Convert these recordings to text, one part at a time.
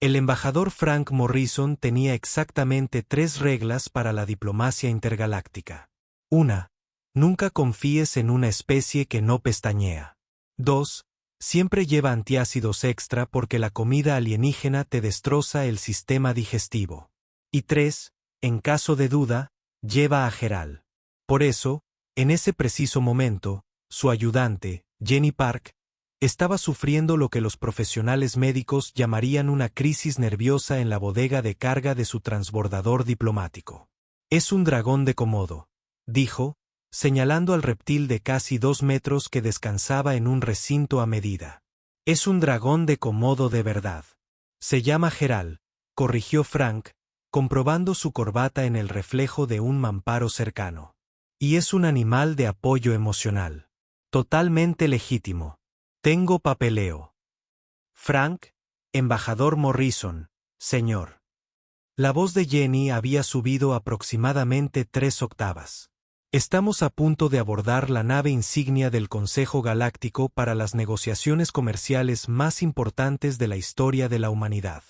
El embajador Frank Morrison tenía exactamente 3 reglas para la diplomacia intergaláctica. 1. Nunca confíes en una especie que no pestañea. 2. Siempre lleva antiácidos extra porque la comida alienígena te destroza el sistema digestivo. Y 3. En caso de duda, lleva a Geral. Por eso, en ese preciso momento, su ayudante, Jenny Park, estaba sufriendo lo que los profesionales médicos llamarían una crisis nerviosa en la bodega de carga de su transbordador diplomático. «Es un dragón de Komodo», dijo, señalando al reptil de casi 2 metros que descansaba en un recinto a medida. «Es un dragón de Komodo de verdad. Se llama Geral», corrigió Frank, comprobando su corbata en el reflejo de un mamparo cercano. «Y es un animal de apoyo emocional. Totalmente legítimo. Tengo papeleo». «Frank, embajador Morrison, señor». La voz de Jenny había subido aproximadamente 3 octavas. «Estamos a punto de abordar la nave insignia del Consejo Galáctico para las negociaciones comerciales más importantes de la historia de la humanidad.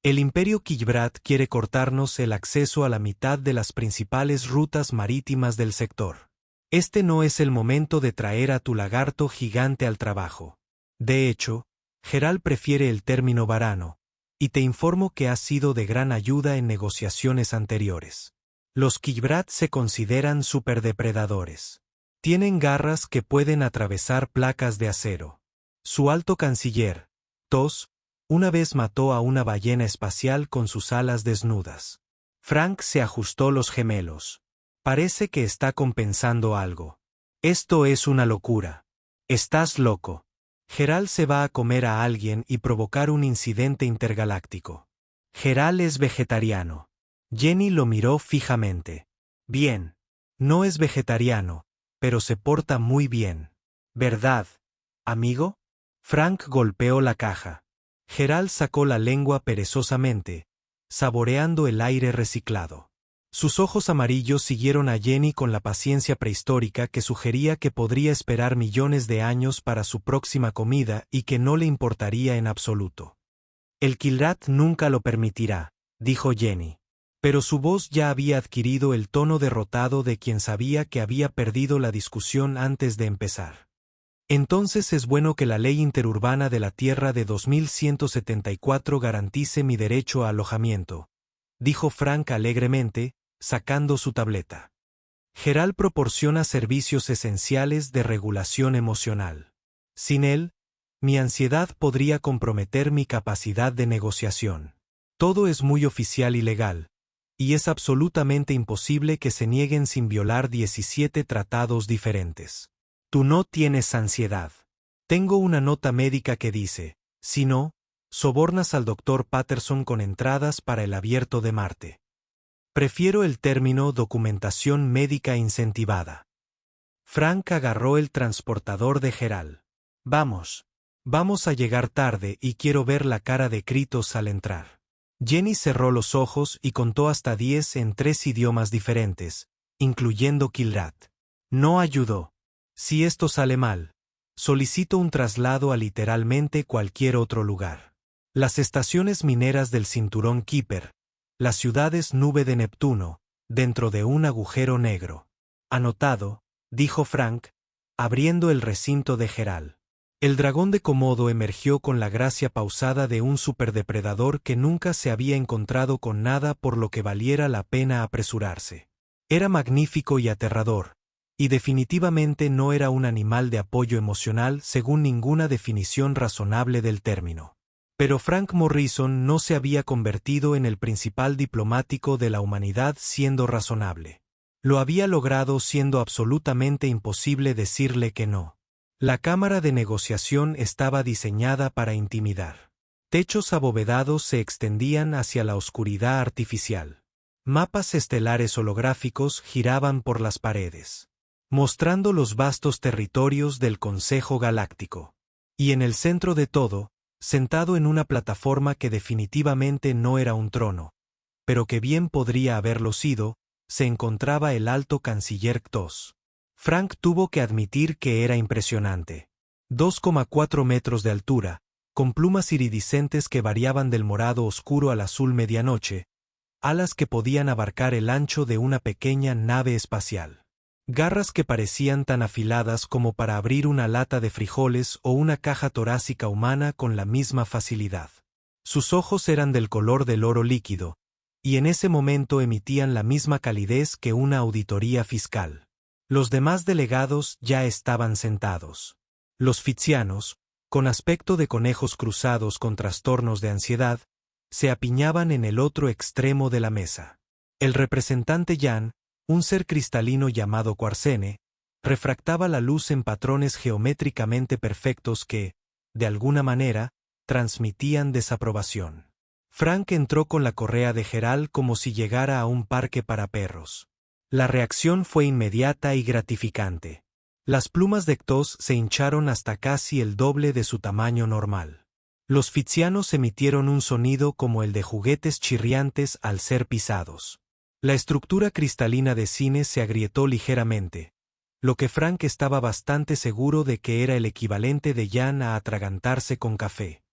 El Imperio Kijbrat quiere cortarnos el acceso a la mitad de las principales rutas marítimas del sector. Este no es el momento de traer a tu lagarto gigante al trabajo. De hecho, Geral prefiere el término varano, y te informo que ha sido de gran ayuda en negociaciones anteriores. Los Kijbrat se consideran superdepredadores. Tienen garras que pueden atravesar placas de acero. Su alto canciller, Tos, una vez mató a una ballena espacial con sus alas desnudas. Frank se ajustó los gemelos. Parece que está compensando algo. Esto es una locura. Estás loco. Geral se va a comer a alguien y provocar un incidente intergaláctico. Geral es vegetariano. Jenny lo miró fijamente. Bien. No es vegetariano, pero se porta muy bien. ¿Verdad, amigo? Frank golpeó la caja. Geral sacó la lengua perezosamente, saboreando el aire reciclado. Sus ojos amarillos siguieron a Jenny con la paciencia prehistórica que sugería que podría esperar millones de años para su próxima comida y que no le importaría en absoluto. «El Kijbrat nunca lo permitirá», dijo Jenny. Pero su voz ya había adquirido el tono derrotado de quien sabía que había perdido la discusión antes de empezar. «Entonces es bueno que la ley interurbana de la Tierra de 2174 garantice mi derecho a alojamiento», dijo Frank alegremente, sacando su tableta. «Geral proporciona servicios esenciales de regulación emocional. Sin él, mi ansiedad podría comprometer mi capacidad de negociación. Todo es muy oficial y legal, y es absolutamente imposible que se nieguen sin violar 17 tratados diferentes. Tú no tienes ansiedad. Tengo una nota médica que dice, si no, sobornas al Dr. Patterson con entradas para el abierto de Marte. Prefiero el término documentación médica incentivada». Frank agarró el transportador de Geral. Vamos a llegar tarde y quiero ver la cara de Kritos al entrar». Jenny cerró los ojos y contó hasta 10 en 3 idiomas diferentes, incluyendo Kijbrat. No ayudó. «Si esto sale mal, solicito un traslado a literalmente cualquier otro lugar. Las estaciones mineras del cinturón Kuiper, las ciudades nube de Neptuno, dentro de un agujero negro». «Anotado», dijo Frank, abriendo el recinto de Geral. El dragón de Komodo emergió con la gracia pausada de un superdepredador que nunca se había encontrado con nada por lo que valiera la pena apresurarse. Era magnífico y aterrador, y definitivamente no era un animal de apoyo emocional según ninguna definición razonable del término. Pero Frank Morrison no se había convertido en el principal diplomático de la humanidad siendo razonable. Lo había logrado siendo absolutamente imposible decirle que no. La cámara de negociación estaba diseñada para intimidar. Techos abovedados se extendían hacia la oscuridad artificial. Mapas estelares holográficos giraban por las paredes, mostrando los vastos territorios del Consejo Galáctico. Y en el centro de todo, sentado en una plataforma que definitivamente no era un trono, pero que bien podría haberlo sido, se encontraba el alto canciller Tos. Frank tuvo que admitir que era impresionante. 2,4 metros de altura, con plumas iridiscentes que variaban del morado oscuro al azul medianoche, alas que podían abarcar el ancho de una pequeña nave espacial. Garras que parecían tan afiladas como para abrir una lata de frijoles o una caja torácica humana con la misma facilidad. Sus ojos eran del color del oro líquido, y en ese momento emitían la misma calidez que una auditoría fiscal. Los demás delegados ya estaban sentados. Los fitzianos, con aspecto de conejos cruzados con trastornos de ansiedad, se apiñaban en el otro extremo de la mesa. El representante Jan, un ser cristalino llamado Quarcene, refractaba la luz en patrones geométricamente perfectos que, de alguna manera, transmitían desaprobación. Frank entró con la correa de Gerald como si llegara a un parque para perros. La reacción fue inmediata y gratificante. Las plumas de Ctos se hincharon hasta casi el doble de su tamaño normal. Los fitzianos emitieron un sonido como el de juguetes chirriantes al ser pisados. La estructura cristalina de Cine se agrietó ligeramente, lo que Frank estaba bastante seguro de que era el equivalente de Jan a atragantarse con café.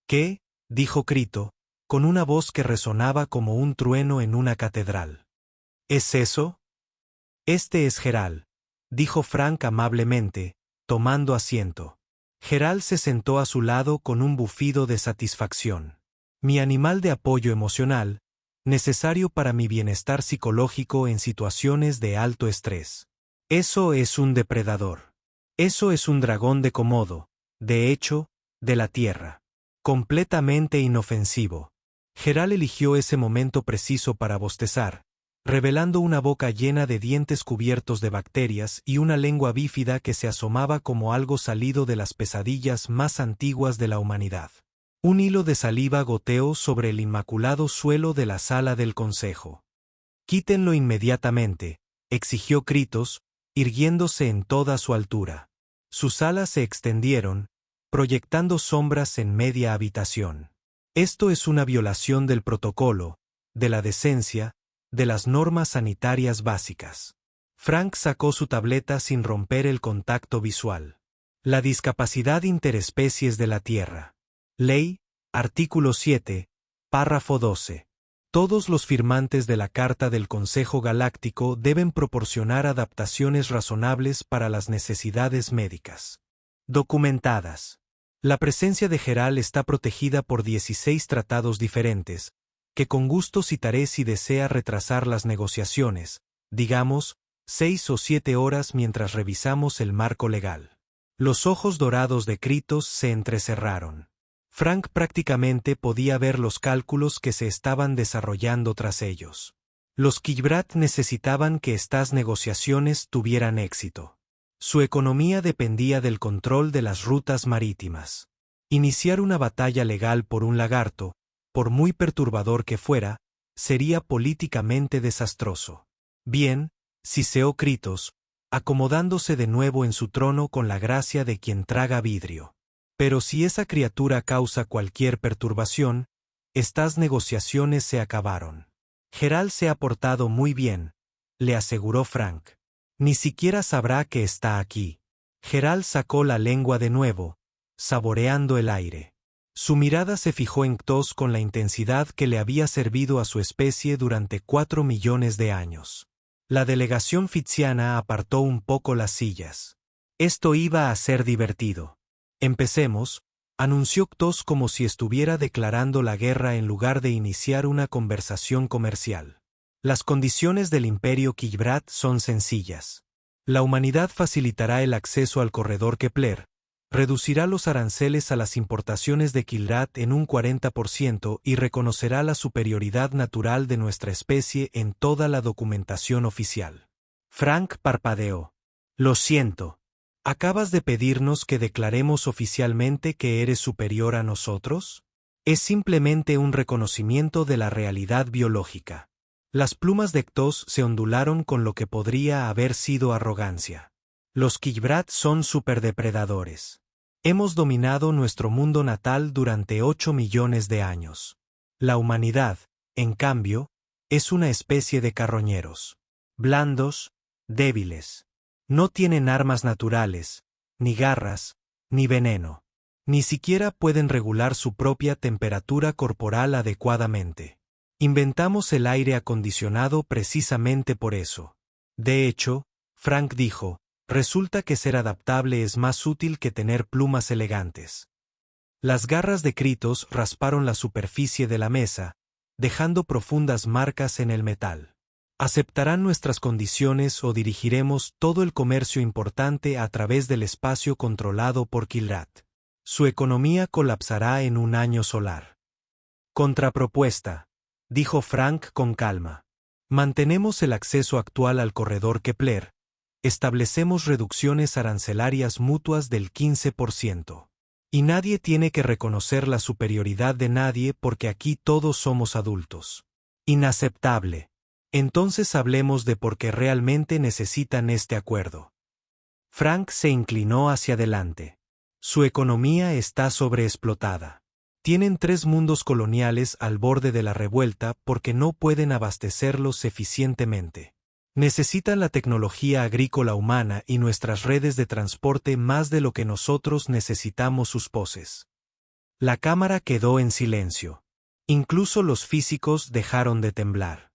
¿Qué?, dijo Crito, con una voz que resonaba como un trueno en una catedral. ¿Es eso? Este es Gerald, dijo Frank amablemente, tomando asiento. Gerald se sentó a su lado con un bufido de satisfacción. Mi animal de apoyo emocional, necesario para mi bienestar psicológico en situaciones de alto estrés. Eso es un depredador. Eso es un dragón de Komodo, de hecho, de la Tierra. Completamente inofensivo. Gerald eligió ese momento preciso para bostezar, revelando una boca llena de dientes cubiertos de bacterias y una lengua bífida que se asomaba como algo salido de las pesadillas más antiguas de la humanidad. Un hilo de saliva goteó sobre el inmaculado suelo de la sala del consejo. «Quítenlo inmediatamente», exigió Kritos, irguiéndose en toda su altura. Sus alas se extendieron, proyectando sombras en media habitación. Esto es una violación del protocolo, de la decencia, de las normas sanitarias básicas. Frank sacó su tableta sin romper el contacto visual. La discapacidad interespecies de la Tierra. Ley, artículo 7, párrafo 12. Todos los firmantes de la Carta del Consejo Galáctico deben proporcionar adaptaciones razonables para las necesidades médicas. Documentadas. La presencia de Gerald está protegida por 16 tratados diferentes, que con gusto citaré si desea retrasar las negociaciones, digamos, 6 o 7 horas mientras revisamos el marco legal. Los ojos dorados de Kritos se entrecerraron. Frank prácticamente podía ver los cálculos que se estaban desarrollando tras ellos. Los Kijbrat necesitaban que estas negociaciones tuvieran éxito. Su economía dependía del control de las rutas marítimas. Iniciar una batalla legal por un lagarto, por muy perturbador que fuera, sería políticamente desastroso. Bien, siseó Kritos, acomodándose de nuevo en su trono con la gracia de quien traga vidrio. Pero si esa criatura causa cualquier perturbación, estas negociaciones se acabaron. Gerald se ha portado muy bien, le aseguró Frank. Ni siquiera sabrá que está aquí. Gerald sacó la lengua de nuevo, saboreando el aire. Su mirada se fijó en Ctos con la intensidad que le había servido a su especie durante 4 millones de años. La delegación fitziana apartó un poco las sillas. Esto iba a ser divertido. Empecemos, anunció Ctos como si estuviera declarando la guerra en lugar de iniciar una conversación comercial. Las condiciones del Imperio Kijbrat son sencillas. La humanidad facilitará el acceso al corredor Kepler, reducirá los aranceles a las importaciones de Kijbrat en un 40% y reconocerá la superioridad natural de nuestra especie en toda la documentación oficial. Frank parpadeó. Lo siento. ¿Acabas de pedirnos que declaremos oficialmente que eres superior a nosotros? Es simplemente un reconocimiento de la realidad biológica. Las plumas de Ctos se ondularon con lo que podría haber sido arrogancia. Los Kijbrat son superdepredadores. Hemos dominado nuestro mundo natal durante 8 millones de años. La humanidad, en cambio, es una especie de carroñeros. Blandos, débiles. No tienen armas naturales, ni garras, ni veneno. Ni siquiera pueden regular su propia temperatura corporal adecuadamente. Inventamos el aire acondicionado precisamente por eso. De hecho, Frank dijo, resulta que ser adaptable es más útil que tener plumas elegantes. Las garras de Kritos rasparon la superficie de la mesa, dejando profundas marcas en el metal. ¿Aceptarán nuestras condiciones o dirigiremos todo el comercio importante a través del espacio controlado por Kilrat? Su economía colapsará en un año solar. Contrapropuesta, dijo Frank con calma. Mantenemos el acceso actual al corredor Kepler. Establecemos reducciones arancelarias mutuas del 15%. Y nadie tiene que reconocer la superioridad de nadie porque aquí todos somos adultos. Inaceptable. Entonces hablemos de por qué realmente necesitan este acuerdo. Frank se inclinó hacia adelante. Su economía está sobreexplotada. Tienen 3 mundos coloniales al borde de la revuelta porque no pueden abastecerlos eficientemente. Necesitan la tecnología agrícola humana y nuestras redes de transporte más de lo que nosotros necesitamos sus poses. La cámara quedó en silencio. Incluso los físicos dejaron de temblar.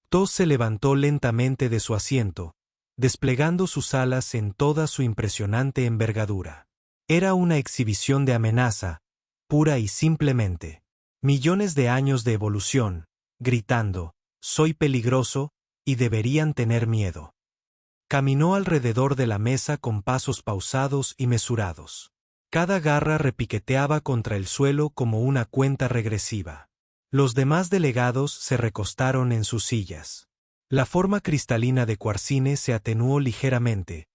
Tos se levantó lentamente de su asiento, desplegando sus alas en toda su impresionante envergadura. Era una exhibición de amenaza, pura y simplemente. Millones de años de evolución, gritando, soy peligroso, y deberían tener miedo. Caminó alrededor de la mesa con pasos pausados y mesurados. Cada garra repiqueteaba contra el suelo como una cuenta regresiva. Los demás delegados se recostaron en sus sillas. La forma cristalina de Quarcine se atenuó ligeramente,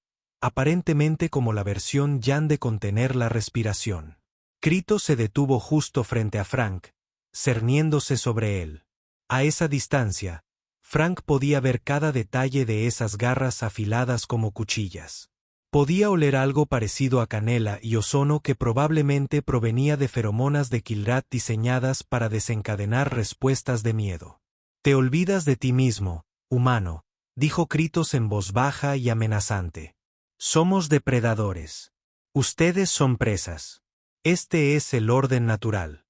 aparentemente como la versión Yan de contener la respiración. Kritos se detuvo justo frente a Frank, cerniéndose sobre él. A esa distancia, Frank podía ver cada detalle de esas garras afiladas como cuchillas. Podía oler algo parecido a canela y ozono que probablemente provenía de feromonas de Kilrat diseñadas para desencadenar respuestas de miedo. Te olvidas de ti mismo, humano, dijo Kritos en voz baja y amenazante. Somos depredadores. Ustedes son presas. Este es el orden natural.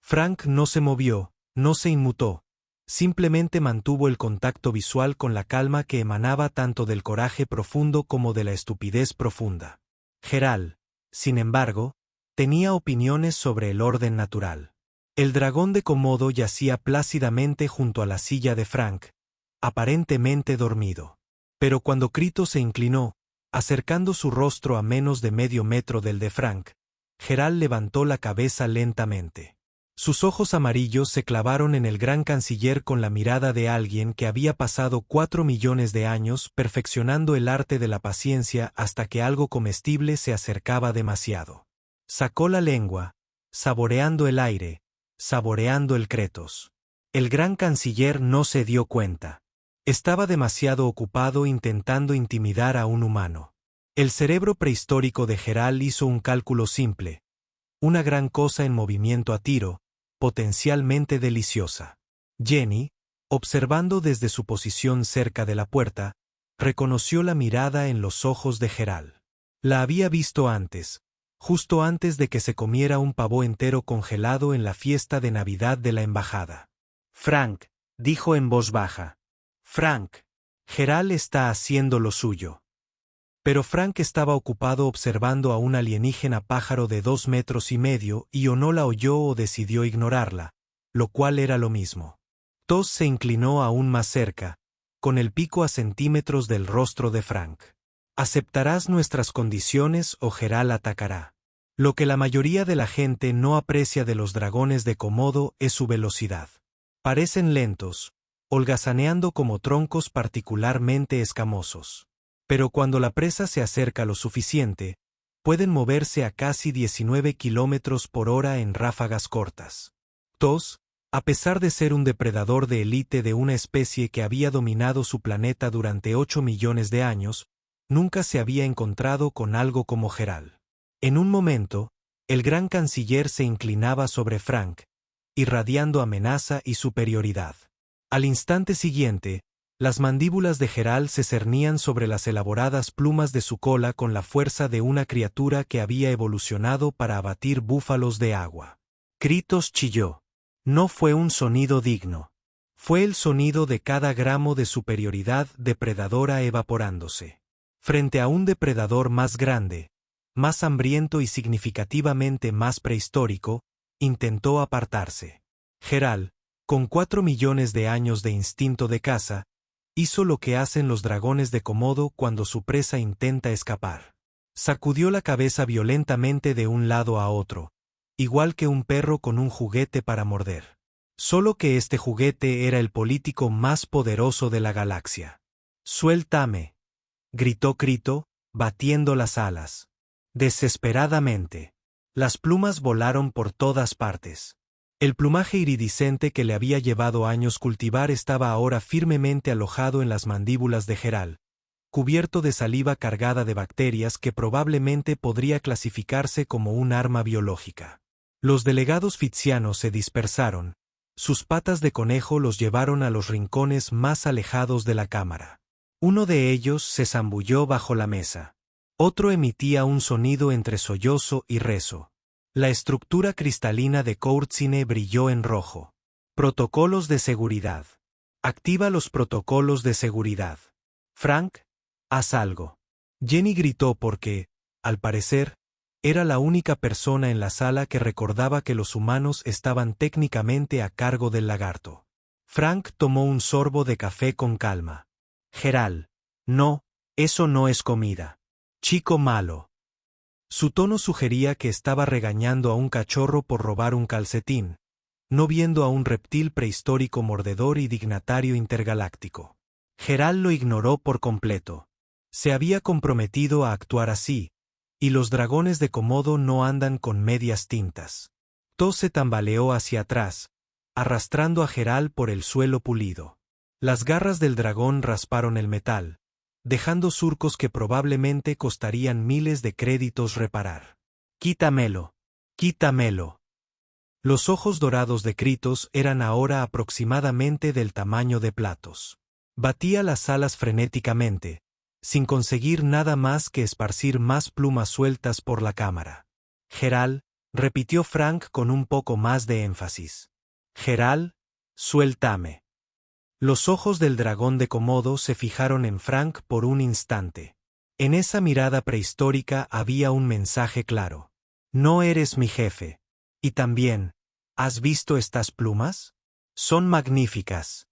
Frank no se movió, no se inmutó. Simplemente mantuvo el contacto visual con la calma que emanaba tanto del coraje profundo como de la estupidez profunda. Geral, sin embargo, tenía opiniones sobre el orden natural. El dragón de Komodo yacía plácidamente junto a la silla de Frank, aparentemente dormido. Pero cuando Kritos se inclinó, acercando su rostro a menos de medio metro del de Frank, Geral levantó la cabeza lentamente. Sus ojos amarillos se clavaron en el gran canciller con la mirada de alguien que había pasado 4 millones de años perfeccionando el arte de la paciencia hasta que algo comestible se acercaba demasiado. Sacó la lengua, saboreando el aire, saboreando el Kretos. El gran canciller no se dio cuenta. Estaba demasiado ocupado intentando intimidar a un humano. El cerebro prehistórico de Geral hizo un cálculo simple. Una gran cosa en movimiento a tiro, potencialmente deliciosa. Jenny, observando desde su posición cerca de la puerta, reconoció la mirada en los ojos de Geral. La había visto antes, justo antes de que se comiera un pavo entero congelado en la fiesta de Navidad de la embajada. Frank, dijo en voz baja. Frank, Geral está haciendo lo suyo. Pero Frank estaba ocupado observando a un alienígena pájaro de 2,5 metros y o no la oyó o decidió ignorarla, lo cual era lo mismo. Tos se inclinó aún más cerca, con el pico a centímetros del rostro de Frank. ¿Aceptarás nuestras condiciones o Geral atacará? Lo que la mayoría de la gente no aprecia de los dragones de Komodo es su velocidad. Parecen lentos, holgazaneando como troncos particularmente escamosos. Pero cuando la presa se acerca lo suficiente, pueden moverse a casi 19 kilómetros por hora en ráfagas cortas. Tos, a pesar de ser un depredador de élite de una especie que había dominado su planeta durante 8 millones de años, nunca se había encontrado con algo como Geral. En un momento, el gran canciller se inclinaba sobre Frank, irradiando amenaza y superioridad. Al instante siguiente, Las mandíbulas de Geralt se cernían sobre las elaboradas plumas de su cola con la fuerza de una criatura que había evolucionado para abatir búfalos de agua. Kritos chilló. No fue un sonido digno. Fue el sonido de cada gramo de superioridad depredadora evaporándose. Frente a un depredador más grande, más hambriento y significativamente más prehistórico, intentó apartarse. Geralt, con 4 millones de años de instinto de caza, hizo lo que hacen los dragones de Komodo cuando su presa intenta escapar. Sacudió la cabeza violentamente de un lado a otro, igual que un perro con un juguete para morder. Solo que este juguete era el político más poderoso de la galaxia. «Suéltame», gritó Crito, batiendo las alas. Desesperadamente. Las plumas volaron por todas partes. El plumaje iridiscente que le había llevado años cultivar estaba ahora firmemente alojado en las mandíbulas de Geralt, cubierto de saliva cargada de bacterias que probablemente podría clasificarse como un arma biológica. Los delegados fitzianos se dispersaron. Sus patas de conejo los llevaron a los rincones más alejados de la cámara. Uno de ellos se zambulló bajo la mesa. Otro emitía un sonido entre sollozo y rezo. La estructura cristalina de Courtsine brilló en rojo. Protocolos de seguridad. Activa los protocolos de seguridad. Frank, haz algo. Jenny gritó porque, al parecer, era la única persona en la sala que recordaba que los humanos estaban técnicamente a cargo del lagarto. Frank tomó un sorbo de café con calma. Geralt, no, eso no es comida. Chico malo. Su tono sugería que estaba regañando a un cachorro por robar un calcetín, no viendo a un reptil prehistórico mordedor y dignatario intergaláctico. Geralt lo ignoró por completo. Se había comprometido a actuar así, y los dragones de Komodo no andan con medias tintas. To se tambaleó hacia atrás, arrastrando a Geralt por el suelo pulido. Las garras del dragón rasparon el metal, dejando surcos que probablemente costarían miles de créditos reparar. «Quítamelo. Quítamelo». Los ojos dorados de Kritos eran ahora aproximadamente del tamaño de platos. Batía las alas frenéticamente, sin conseguir nada más que esparcir más plumas sueltas por la cámara. «Geralt», repitió Frank con un poco más de énfasis. «Geralt, suéltame». Los ojos del dragón de Komodo se fijaron en Frank por un instante. En esa mirada prehistórica había un mensaje claro. No eres mi jefe. Y también, ¿has visto estas plumas? Son magníficas.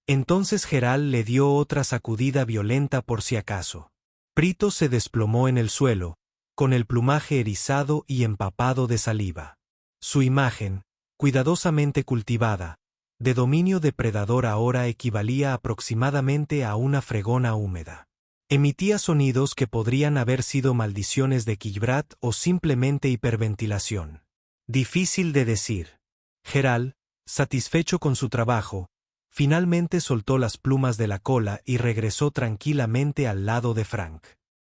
Entonces Geralt le dio otra sacudida violenta por si acaso. Prito se desplomó en el suelo, con el plumaje erizado y empapado de saliva. Su imagen, cuidadosamente cultivada, de dominio depredador ahora equivalía aproximadamente a una fregona húmeda. Emitía sonidos que podrían haber sido maldiciones de Killbrat o simplemente hiperventilación. Difícil de decir. Geralt, satisfecho con su trabajo, finalmente soltó las plumas de la cola y regresó tranquilamente al lado de Frank.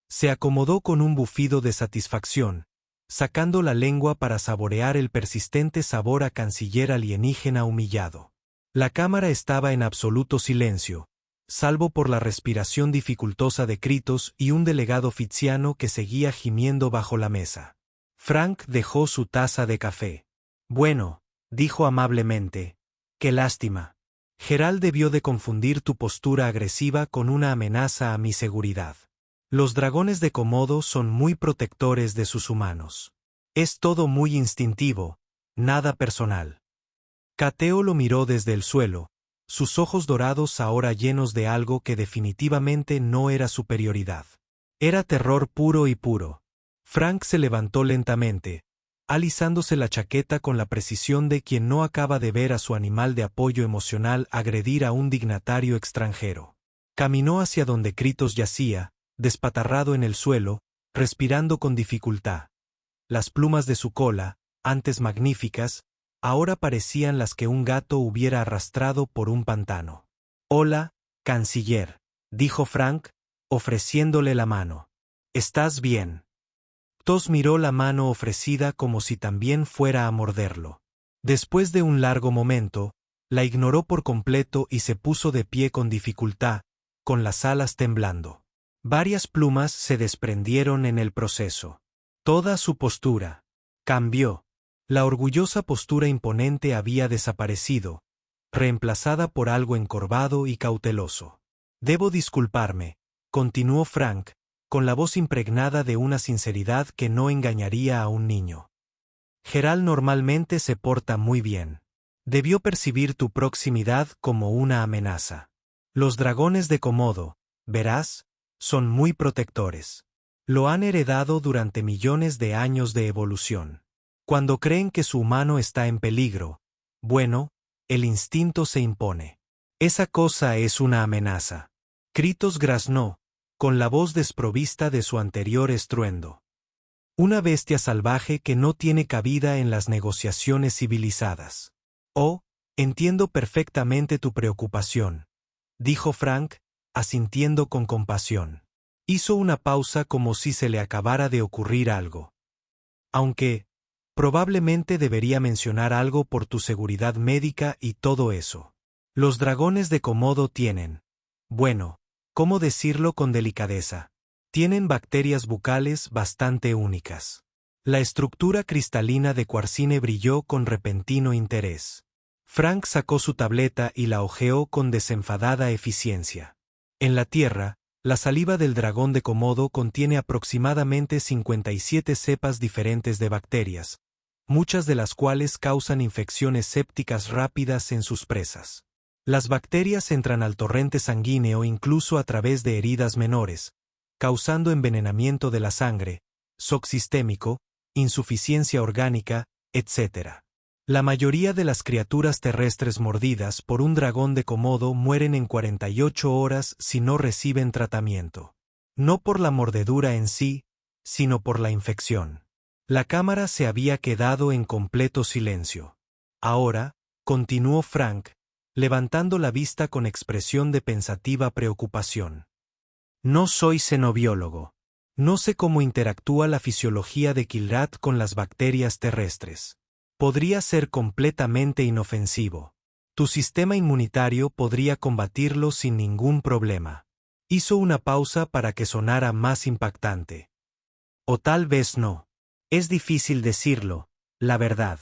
Se acomodó con un bufido de satisfacción, sacando la lengua para saborear el persistente sabor a canciller alienígena humillado. La cámara estaba en absoluto silencio, salvo por la respiración dificultosa de Kritos y un delegado fitziano que seguía gimiendo bajo la mesa. Frank dejó su taza de café. «Bueno», dijo amablemente, «qué lástima. Geralt debió de confundir tu postura agresiva con una amenaza a mi seguridad. Los dragones de Komodo son muy protectores de sus humanos. Es todo muy instintivo, nada personal». Cateo lo miró desde el suelo, sus ojos dorados ahora llenos de algo que definitivamente no era superioridad. Era terror puro y puro. Frank se levantó lentamente, alisándose la chaqueta con la precisión de quien no acaba de ver a su animal de apoyo emocional agredir a un dignatario extranjero. Caminó hacia donde Kritos yacía, despatarrado en el suelo, respirando con dificultad. Las plumas de su cola, antes magníficas, ahora parecían las que un gato hubiera arrastrado por un pantano. «Hola, canciller», dijo Frank, ofreciéndole la mano. «¿Estás bien?» Tos miró la mano ofrecida como si también fuera a morderlo. Después de un largo momento, La ignoró por completo y se puso de pie con dificultad, con las alas temblando. Varias plumas se desprendieron en el proceso. Toda su postura cambió. La orgullosa postura imponente había desaparecido, reemplazada por algo encorvado y cauteloso. Debo disculparme, continuó Frank, con la voz impregnada de una sinceridad que no engañaría a un niño. Geralt normalmente se porta muy bien. Debió percibir tu proximidad como una amenaza. Los dragones de Komodo, verás, son muy protectores. Lo han heredado durante millones de años de evolución. Cuando creen que su humano está en peligro, bueno, el instinto se impone. Esa cosa es una amenaza. Kritos graznó, con la voz desprovista de su anterior estruendo. Una bestia salvaje que no tiene cabida en las negociaciones civilizadas. Oh, entiendo perfectamente tu preocupación, dijo Frank, asintiendo con compasión. Hizo una pausa como si se le acabara de ocurrir algo. Aunque, probablemente debería mencionar algo por tu seguridad médica y todo eso. Los dragones de Komodo tienen, bueno, ¿cómo decirlo con delicadeza? Tienen bacterias bucales bastante únicas. La estructura cristalina de Quarcine brilló con repentino interés. Frank sacó su tableta y la hojeó con desenfadada eficiencia. En la Tierra, la saliva del dragón de Komodo contiene aproximadamente 57 cepas diferentes de bacterias, muchas de las cuales causan infecciones sépticas rápidas en sus presas. Las bacterias entran al torrente sanguíneo incluso a través de heridas menores, causando envenenamiento de la sangre, shock sistémico, insuficiencia orgánica, etc. La mayoría de las criaturas terrestres mordidas por un dragón de Komodo mueren en 48 horas si no reciben tratamiento. No por la mordedura en sí, sino por la infección. La cámara se había quedado en completo silencio. Ahora, continuó Frank, levantando la vista con expresión de pensativa preocupación. No soy xenobiólogo. No sé cómo interactúa la fisiología de Kilrath con las bacterias terrestres. Podría ser completamente inofensivo. Tu sistema inmunitario podría combatirlo sin ningún problema. Hizo una pausa para que sonara más impactante. O tal vez no. Es difícil decirlo, la verdad.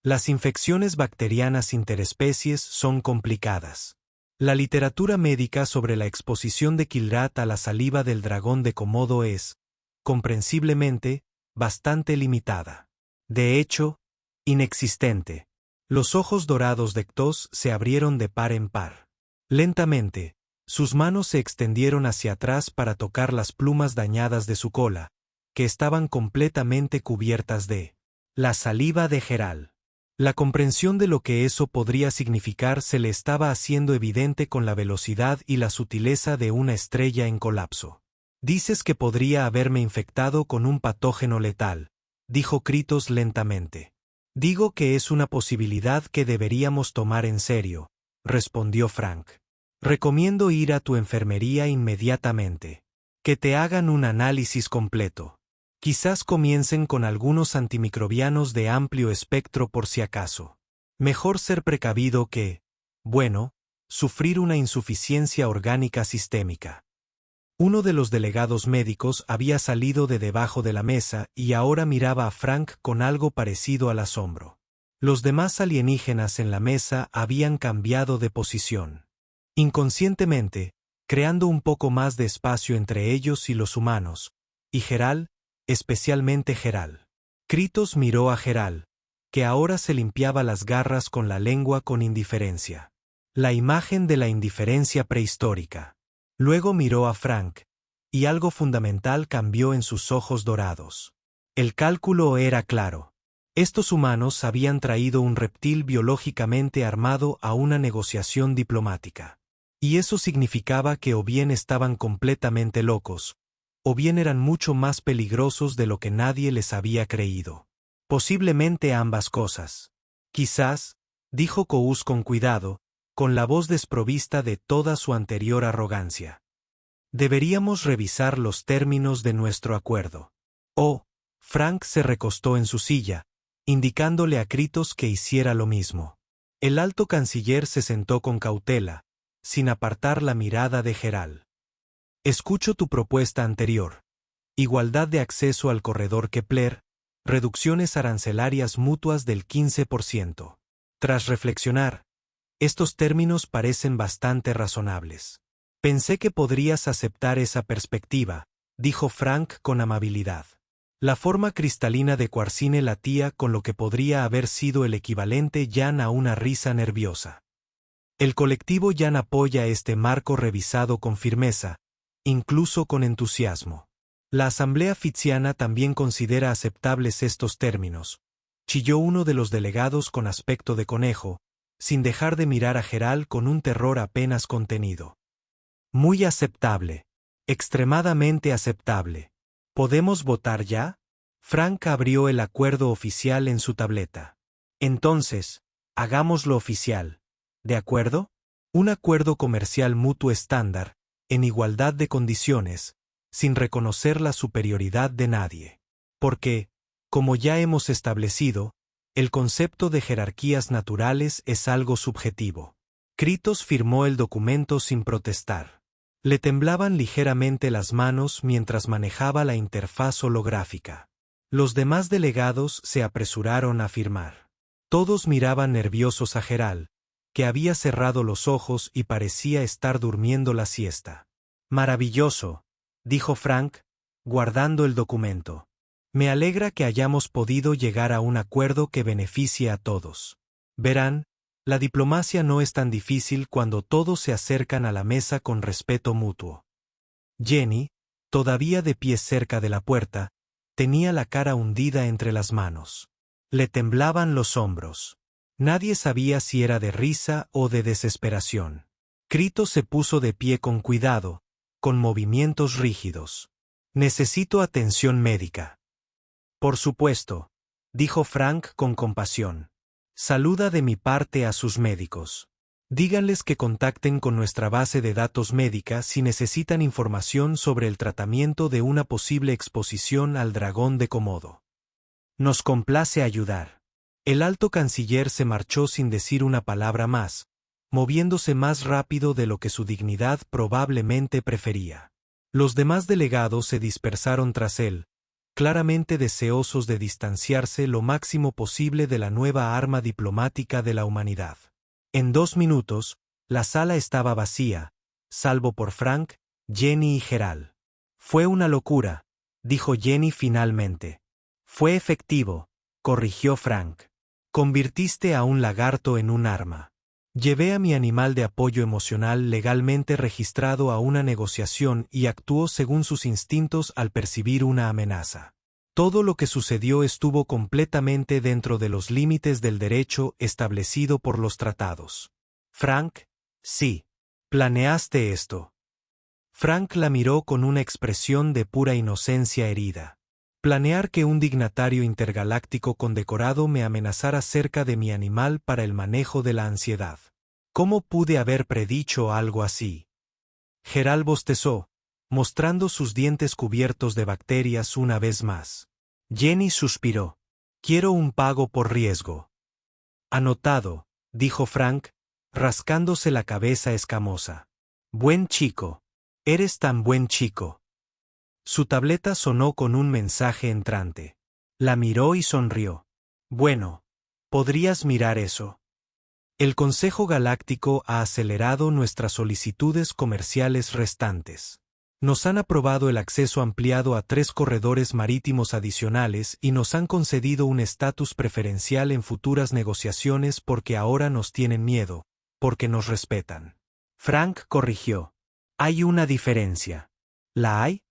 Las infecciones bacterianas interespecies son complicadas. La literatura médica sobre la exposición de Kilrath a la saliva del dragón de Komodo es, comprensiblemente, bastante limitada. De hecho, inexistente. Los ojos dorados de Ktos se abrieron de par en par. Lentamente, sus manos se extendieron hacia atrás para tocar las plumas dañadas de su cola, que estaban completamente cubiertas de la saliva de Geralt. La comprensión de lo que eso podría significar se le estaba haciendo evidente con la velocidad y la sutileza de una estrella en colapso. Dices que podría haberme infectado con un patógeno letal, dijo Kritos lentamente. Digo que es una posibilidad que deberíamos tomar en serio, respondió Frank. Recomiendo ir a tu enfermería inmediatamente. Que te hagan un análisis completo. Quizás comiencen con algunos antimicrobianos de amplio espectro por si acaso. Mejor ser precavido que, bueno, sufrir una insuficiencia orgánica sistémica. Uno de los delegados médicos había salido de debajo de la mesa y ahora miraba a Frank con algo parecido al asombro. Los demás alienígenas en la mesa habían cambiado de posición. Inconscientemente, creando un poco más de espacio entre ellos y los humanos, y Geralt, especialmente Geralt. Kritos miró a Geralt, que ahora se limpiaba las garras con la lengua con indiferencia. La imagen de la indiferencia prehistórica. Luego miró a Frank, y algo fundamental cambió en sus ojos dorados. El cálculo era claro. Estos humanos habían traído un reptil biológicamente armado a una negociación diplomática. Y eso significaba que o bien estaban completamente locos, o bien eran mucho más peligrosos de lo que nadie les había creído. Posiblemente ambas cosas. Quizás, dijo Kous con cuidado, con la voz desprovista de toda su anterior arrogancia. Deberíamos revisar los términos de nuestro acuerdo. Oh, Frank se recostó en su silla, indicándole a Kritos que hiciera lo mismo. El alto canciller se sentó con cautela, sin apartar la mirada de Gerald. Escucho tu propuesta anterior. Igualdad de acceso al corredor Kepler, reducciones arancelarias mutuas del 15%. Tras reflexionar, estos términos parecen bastante razonables. Pensé que podrías aceptar esa perspectiva, dijo Frank con amabilidad. La forma cristalina de Quarcine latía con lo que podría haber sido el equivalente Yan a una risa nerviosa. El colectivo Yan apoya este marco revisado con firmeza, incluso con entusiasmo. La asamblea fitziana también considera aceptables estos términos, chilló uno de los delegados con aspecto de conejo, sin dejar de mirar a Gerald con un terror apenas contenido. Muy aceptable. Extremadamente aceptable. ¿Podemos votar ya? Frank abrió el acuerdo oficial en su tableta. Entonces, hagámoslo oficial. ¿De acuerdo? Un acuerdo comercial mutuo estándar, en igualdad de condiciones, sin reconocer la superioridad de nadie. Porque, como ya hemos establecido, el concepto de jerarquías naturales es algo subjetivo. Kritos firmó el documento sin protestar. Le temblaban ligeramente las manos mientras manejaba la interfaz holográfica. Los demás delegados se apresuraron a firmar. Todos miraban nerviosos a Gerald, que había cerrado los ojos y parecía estar durmiendo la siesta. Maravilloso, dijo Frank, guardando el documento. Me alegra que hayamos podido llegar a un acuerdo que beneficie a todos. Verán, la diplomacia no es tan difícil cuando todos se acercan a la mesa con respeto mutuo. Jenny, todavía de pie cerca de la puerta, tenía la cara hundida entre las manos. Le temblaban los hombros. Nadie sabía si era de risa o de desesperación. Kritos se puso de pie con cuidado, con movimientos rígidos. Necesito atención médica. Por supuesto, dijo Frank con compasión. Saluda de mi parte a sus médicos. Díganles que contacten con nuestra base de datos médica si necesitan información sobre el tratamiento de una posible exposición al dragón de Komodo. Nos complace ayudar. El alto canciller se marchó sin decir una palabra más, moviéndose más rápido de lo que su dignidad probablemente prefería. Los demás delegados se dispersaron tras él, claramente deseosos de distanciarse lo máximo posible de la nueva arma diplomática de la humanidad. En 2 minutos, la sala estaba vacía, salvo por Frank, Jenny y Gerald. Fue una locura, dijo Jenny finalmente. Fue efectivo, corrigió Frank. Convirtiste a un lagarto en un arma. Llevé a mi animal de apoyo emocional legalmente registrado a una negociación y actuó según sus instintos al percibir una amenaza. Todo lo que sucedió estuvo completamente dentro de los límites del derecho establecido por los tratados. Frank, sí. Planeaste esto. Frank la miró con una expresión de pura inocencia herida. Planear que un dignatario intergaláctico condecorado me amenazara cerca de mi animal para el manejo de la ansiedad. ¿Cómo pude haber predicho algo así? Gerald bostezó, mostrando sus dientes cubiertos de bacterias una vez más. Jenny suspiró. Quiero un pago por riesgo. Anotado, dijo Frank, rascándose la cabeza escamosa. Buen chico. Eres tan buen chico. Su tableta sonó con un mensaje entrante. La miró y sonrió. Bueno, ¿podrías mirar eso? El Consejo Galáctico ha acelerado nuestras solicitudes comerciales restantes. Nos han aprobado el acceso ampliado a 3 corredores marítimos adicionales y nos han concedido un estatus preferencial en futuras negociaciones porque ahora nos tienen miedo, porque nos respetan. Frank corrigió. Hay una diferencia. ¿La hay?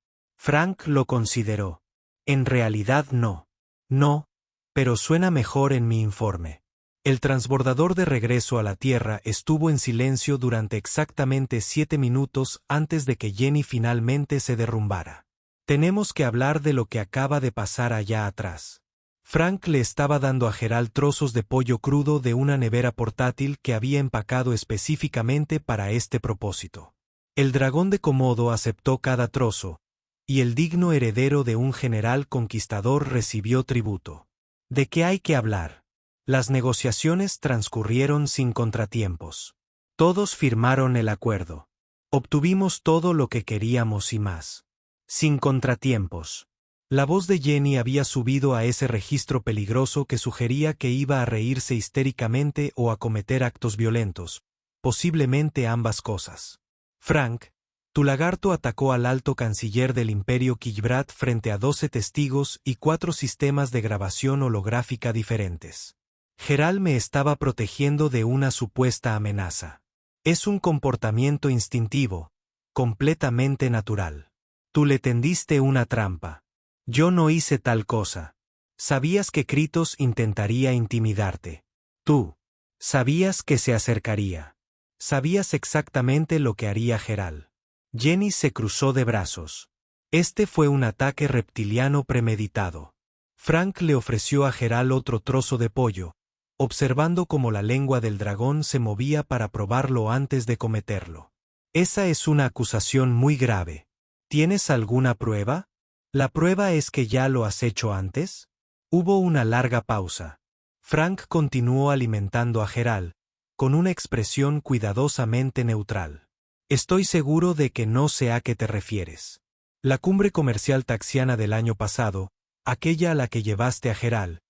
Frank lo consideró. En realidad no. No, pero suena mejor en mi informe. El transbordador de regreso a la Tierra estuvo en silencio durante exactamente 7 minutos antes de que Jenny finalmente se derrumbara. Tenemos que hablar de lo que acaba de pasar allá atrás. Frank le estaba dando a Gerald trozos de pollo crudo de una nevera portátil que había empacado específicamente para este propósito. El dragón de Komodo aceptó cada trozo, y el digno heredero de un general conquistador recibió tributo. ¿De qué hay que hablar? Las negociaciones transcurrieron sin contratiempos. Todos firmaron el acuerdo. Obtuvimos todo lo que queríamos y más. Sin contratiempos. La voz de Jenny había subido a ese registro peligroso que sugería que iba a reírse histéricamente o a cometer actos violentos, posiblemente ambas cosas. Frank, tu lagarto atacó al alto canciller del Imperio Kijbrat frente a 12 testigos y 4 sistemas de grabación holográfica diferentes. Geral me estaba protegiendo de una supuesta amenaza. Es un comportamiento instintivo, completamente natural. Tú le tendiste una trampa. Yo no hice tal cosa. Sabías que Kritos intentaría intimidarte. Tú. Sabías que se acercaría. Sabías exactamente lo que haría Geral. Jenny se cruzó de brazos. Este fue un ataque reptiliano premeditado. Frank le ofreció a Geral otro trozo de pollo, observando cómo la lengua del dragón se movía para probarlo antes de cometerlo. Esa es una acusación muy grave. ¿Tienes alguna prueba? ¿La prueba es que ya lo has hecho antes? Hubo una larga pausa. Frank continuó alimentando a Geral, con una expresión cuidadosamente neutral. Estoy seguro de que no sé a qué te refieres. La cumbre comercial taxiana del año pasado, aquella a la que llevaste a Geral,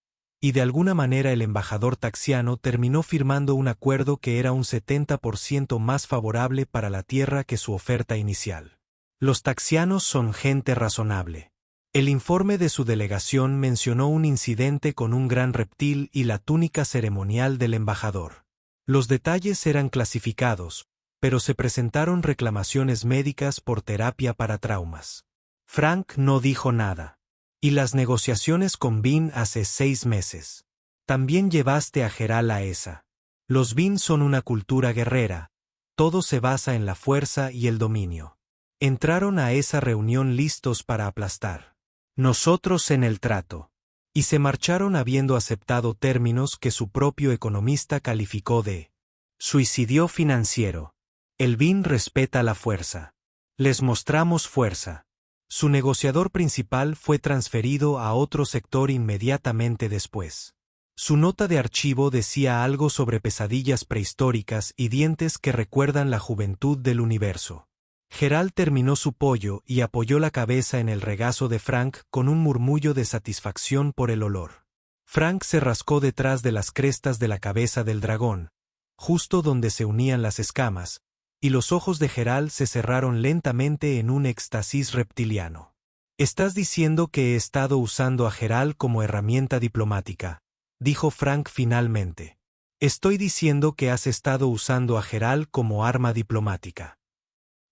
y de alguna manera el embajador taxiano terminó firmando un acuerdo que era un 70% más favorable para la Tierra que su oferta inicial. Los taxianos son gente razonable. El informe de su delegación mencionó un incidente con un gran reptil y la túnica ceremonial del embajador. Los detalles eran clasificados, pero se presentaron reclamaciones médicas por terapia para traumas. Frank no dijo nada. Y las negociaciones con Vin hace 6 meses. También llevaste a Geral a esa. Los Vin son una cultura guerrera. Todo se basa en la fuerza y el dominio. Entraron a esa reunión listos para aplastar. Nosotros en el trato. Y se marcharon habiendo aceptado términos que su propio economista calificó de suicidio financiero. El Vin respeta la fuerza. Les mostramos fuerza. Su negociador principal fue transferido a otro sector inmediatamente después. Su nota de archivo decía algo sobre pesadillas prehistóricas y dientes que recuerdan la juventud del universo. Geral terminó su pollo y apoyó la cabeza en el regazo de Frank con un murmullo de satisfacción por el olor. Frank se rascó detrás de las crestas de la cabeza del dragón, justo donde se unían las escamas, y los ojos de Geral se cerraron lentamente en un éxtasis reptiliano. «Estás diciendo que he estado usando a Geral como herramienta diplomática», dijo Frank finalmente. «Estoy diciendo que has estado usando a Geral como arma diplomática».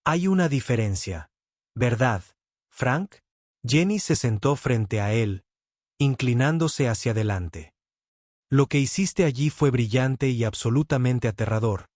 «Hay una diferencia, ¿verdad, Frank?» Jenny se sentó frente a él, inclinándose hacia adelante. «Lo que hiciste allí fue brillante y absolutamente aterrador,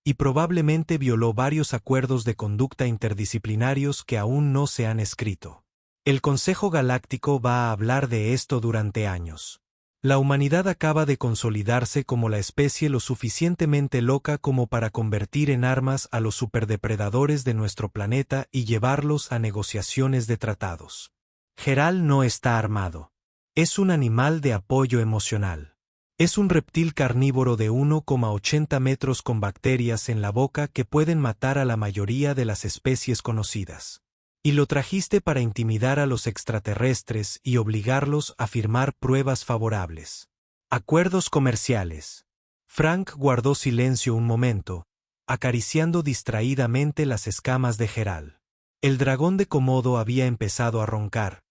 y probablemente violó varios acuerdos de conducta interdisciplinarios que aún no se han escrito. El Consejo Galáctico va a hablar de esto durante años. La humanidad acaba de consolidarse como la especie lo suficientemente loca como para convertir en armas a los superdepredadores de nuestro planeta y llevarlos a negociaciones de tratados. Geral no está armado. Es un animal de apoyo emocional. Es un reptil carnívoro de 1,80 metros con bacterias en la boca que pueden matar a la mayoría de las especies conocidas. Y lo trajiste para intimidar a los extraterrestres y obligarlos a firmar pruebas favorables. Acuerdos comerciales. Frank guardó silencio un momento, acariciando distraídamente las escamas de Geral. El dragón de Komodo había empezado a roncar,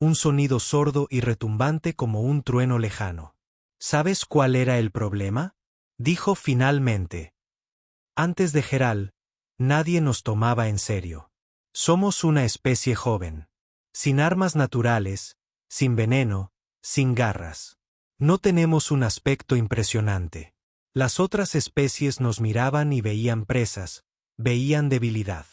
un sonido sordo y retumbante como un trueno lejano. ¿Sabes cuál era el problema?, dijo finalmente. Antes de Geral, nadie nos tomaba en serio. Somos una especie joven, sin armas naturales, sin veneno, sin garras. No tenemos un aspecto impresionante. Las otras especies nos miraban y veían presas, veían debilidad.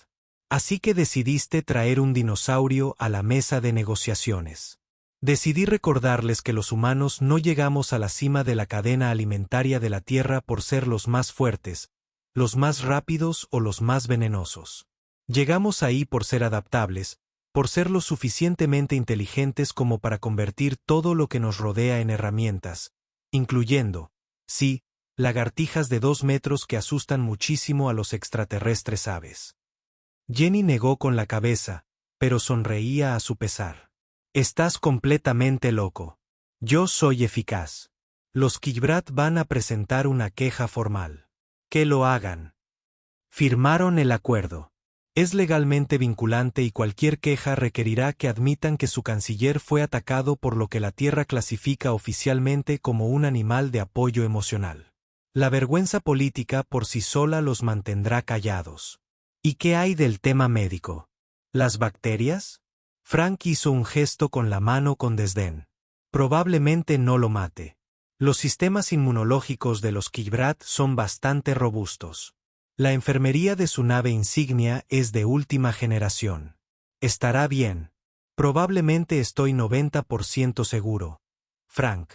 Así que decidiste traer un dinosaurio a la mesa de negociaciones. Decidí recordarles que los humanos no llegamos a la cima de la cadena alimentaria de la Tierra por ser los más fuertes, los más rápidos o los más venenosos. Llegamos ahí por ser adaptables, por ser lo suficientemente inteligentes como para convertir todo lo que nos rodea en herramientas, incluyendo, Sí, lagartijas de 2 metros que asustan muchísimo a los extraterrestres aves. Jenny negó con la cabeza, pero sonreía a su pesar. Estás completamente loco. Yo soy eficaz. Los Kibrat van a presentar una queja formal. Que lo hagan. Firmaron el acuerdo. Es legalmente vinculante y cualquier queja requerirá que admitan que su canciller fue atacado por lo que la Tierra clasifica oficialmente como un animal de apoyo emocional. La vergüenza política por sí sola los mantendrá callados. ¿Y qué hay del tema médico? ¿Las bacterias? Frank hizo un gesto con la mano con desdén. Probablemente no lo mate. Los sistemas inmunológicos de los Kibrat son bastante robustos. La enfermería de su nave insignia es de última generación. Estará bien. Probablemente estoy 90% seguro. Frank.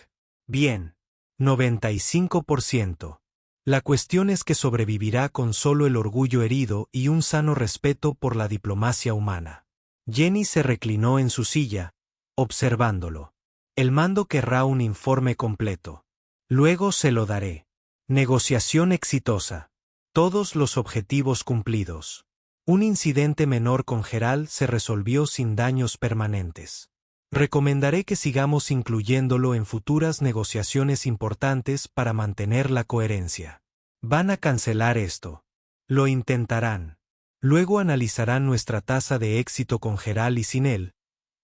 Bien. 95%. La cuestión es que sobrevivirá con solo el orgullo herido y un sano respeto por la diplomacia humana. Jenny se reclinó en su silla, observándolo. El mando querrá un informe completo. Luego se lo daré. Negociación exitosa. Todos los objetivos cumplidos. Un incidente menor con Gerald se resolvió sin daños permanentes. Recomendaré que sigamos incluyéndolo en futuras negociaciones importantes para mantener la coherencia. Van a cancelar esto. Lo intentarán. Luego analizarán nuestra tasa de éxito con Gerald y sin él,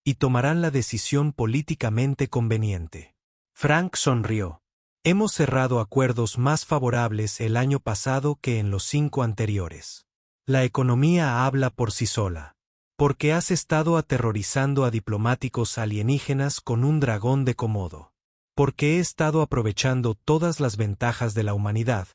y tomarán la decisión políticamente conveniente. Frank sonrió. Hemos cerrado acuerdos más favorables el año pasado que en los 5 anteriores. La economía habla por sí sola. Porque has estado aterrorizando a diplomáticos alienígenas con un dragón de Komodo. Porque he estado aprovechando todas las ventajas de la humanidad,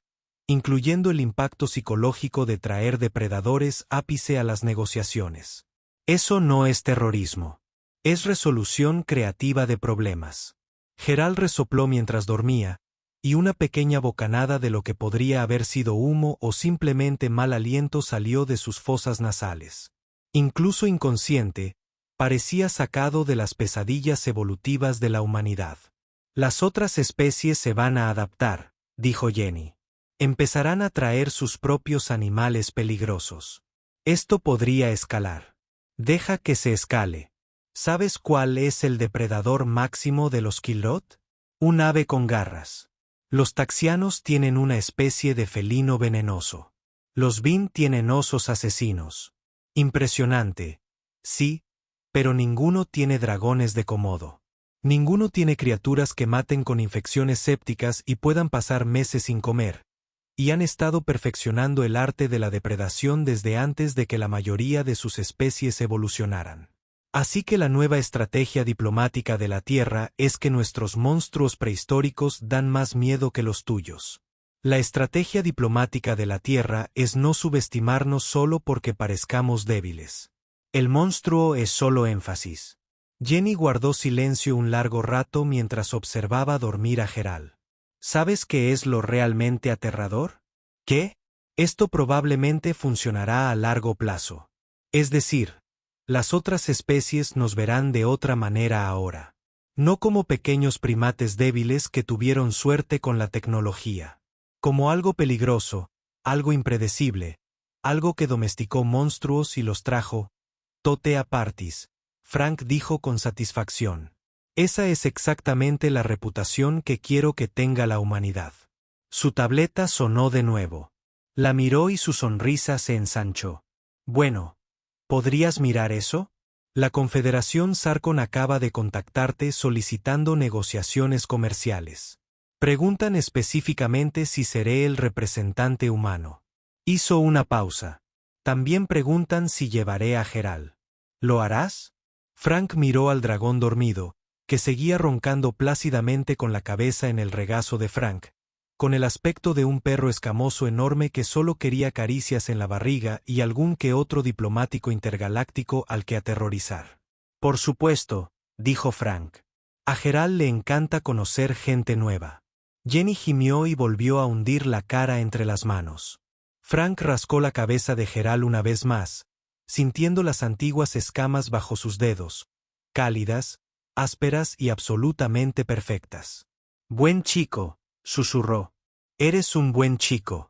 incluyendo el impacto psicológico de traer depredadores ápice a las negociaciones. Eso no es terrorismo. Es resolución creativa de problemas. Gerald resopló mientras dormía, y una pequeña bocanada de lo que podría haber sido humo o simplemente mal aliento salió de sus fosas nasales. Incluso inconsciente, parecía sacado de las pesadillas evolutivas de la humanidad. Las otras especies se van a adaptar, dijo Jenny. Empezarán a traer sus propios animales peligrosos. Esto podría escalar. Deja que se escale. ¿Sabes cuál es el depredador máximo de los Kilot? Un ave con garras. Los taxianos tienen una especie de felino venenoso. Los Bin tienen osos asesinos. Impresionante. Sí, pero ninguno tiene dragones de Komodo. Ninguno tiene criaturas que maten con infecciones sépticas y puedan pasar meses sin comer. Y han estado perfeccionando el arte de la depredación desde antes de que la mayoría de sus especies evolucionaran. Así que la nueva estrategia diplomática de la Tierra es que nuestros monstruos prehistóricos dan más miedo que los tuyos. La estrategia diplomática de la Tierra es no subestimarnos solo porque parezcamos débiles. El monstruo es solo énfasis. Jenny guardó silencio un largo rato mientras observaba dormir a Gerald. ¿Sabes qué es lo realmente aterrador? ¿Qué? Esto probablemente funcionará a largo plazo. Es decir, las otras especies nos verán de otra manera ahora. No como pequeños primates débiles que tuvieron suerte con la tecnología. Como algo peligroso, algo impredecible, algo que domesticó monstruos y los trajo, tote apartis, Frank dijo con satisfacción. Esa es exactamente la reputación que quiero que tenga la humanidad. Su tableta sonó de nuevo. La miró y su sonrisa se ensanchó. Bueno, ¿podrías mirar eso? La Confederación Sarkon acaba de contactarte solicitando negociaciones comerciales. Preguntan específicamente si seré el representante humano. Hizo una pausa. También preguntan si llevaré a Gerald. ¿Lo harás? Frank miró al dragón dormido, que seguía roncando plácidamente con la cabeza en el regazo de Frank, con el aspecto de un perro escamoso enorme que solo quería caricias en la barriga y algún que otro diplomático intergaláctico al que aterrorizar. Por supuesto, dijo Frank. A Gerald le encanta conocer gente nueva. Jenny gimió y volvió a hundir la cara entre las manos. Frank rascó la cabeza de Gerald una vez más, sintiendo las antiguas escamas bajo sus dedos, cálidas, ásperas y absolutamente perfectas. Buen chico, susurró. Eres un buen chico.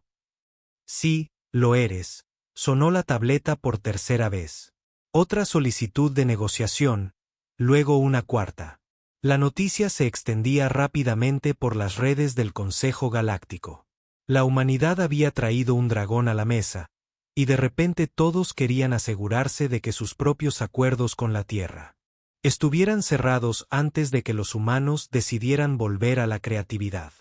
Sí, lo eres, sonó la tableta por tercera vez. Otra solicitud de negociación, luego una cuarta. La noticia se extendía rápidamente por las redes del Consejo Galáctico. La humanidad había traído un dragón a la mesa, y de repente todos querían asegurarse de que sus propios acuerdos con la Tierra estuvieran cerrados antes de que los humanos decidieran volver a la creatividad.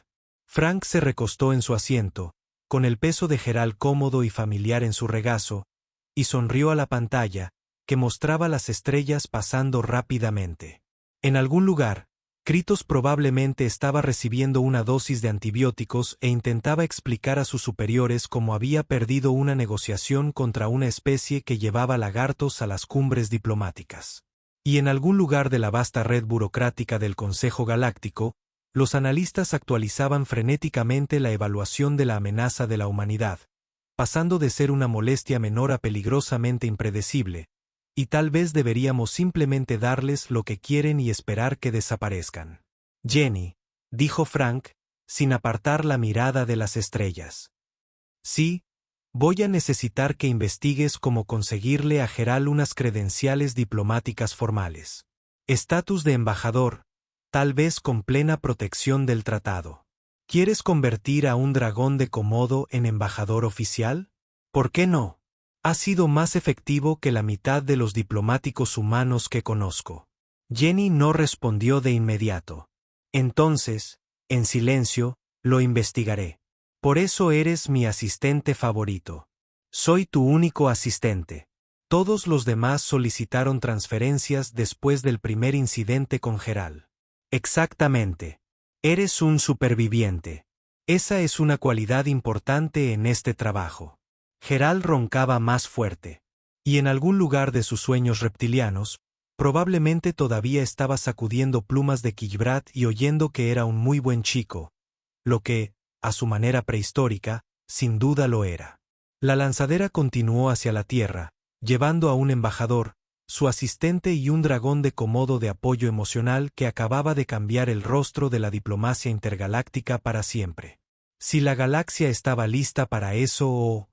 Frank se recostó en su asiento, con el peso de Gerald cómodo y familiar en su regazo, y sonrió a la pantalla, que mostraba las estrellas pasando rápidamente. En algún lugar, Kritos probablemente estaba recibiendo una dosis de antibióticos e intentaba explicar a sus superiores cómo había perdido una negociación contra una especie que llevaba lagartos a las cumbres diplomáticas. Y en algún lugar de la vasta red burocrática del Consejo Galáctico, los analistas actualizaban frenéticamente la evaluación de la amenaza de la humanidad, pasando de ser una molestia menor a peligrosamente impredecible, y tal vez deberíamos simplemente darles lo que quieren y esperar que desaparezcan. Jenny, dijo Frank, sin apartar la mirada de las estrellas. Sí, voy a necesitar que investigues cómo conseguirle a Gerald unas credenciales diplomáticas formales. Estatus de embajador, tal vez con plena protección del tratado. ¿Quieres convertir a un dragón de Komodo en embajador oficial? ¿Por qué no? Ha sido más efectivo que la mitad de los diplomáticos humanos que conozco. Jenny no respondió de inmediato. Entonces, en silencio, lo investigaré. Por eso eres mi asistente favorito. Soy tu único asistente. Todos los demás solicitaron transferencias después del primer incidente con Gerald. Exactamente. Eres un superviviente. Esa es una cualidad importante en este trabajo. Gerald roncaba más fuerte. Y en algún lugar de sus sueños reptilianos, probablemente todavía estaba sacudiendo plumas de Quillbrat y oyendo que era un muy buen chico, lo que, a su manera prehistórica, sin duda lo era. La lanzadera continuó hacia la Tierra, llevando a un embajador, su asistente y un dragón de Komodo de apoyo emocional que acababa de cambiar el rostro de la diplomacia intergaláctica para siempre. Si la galaxia estaba lista para eso o...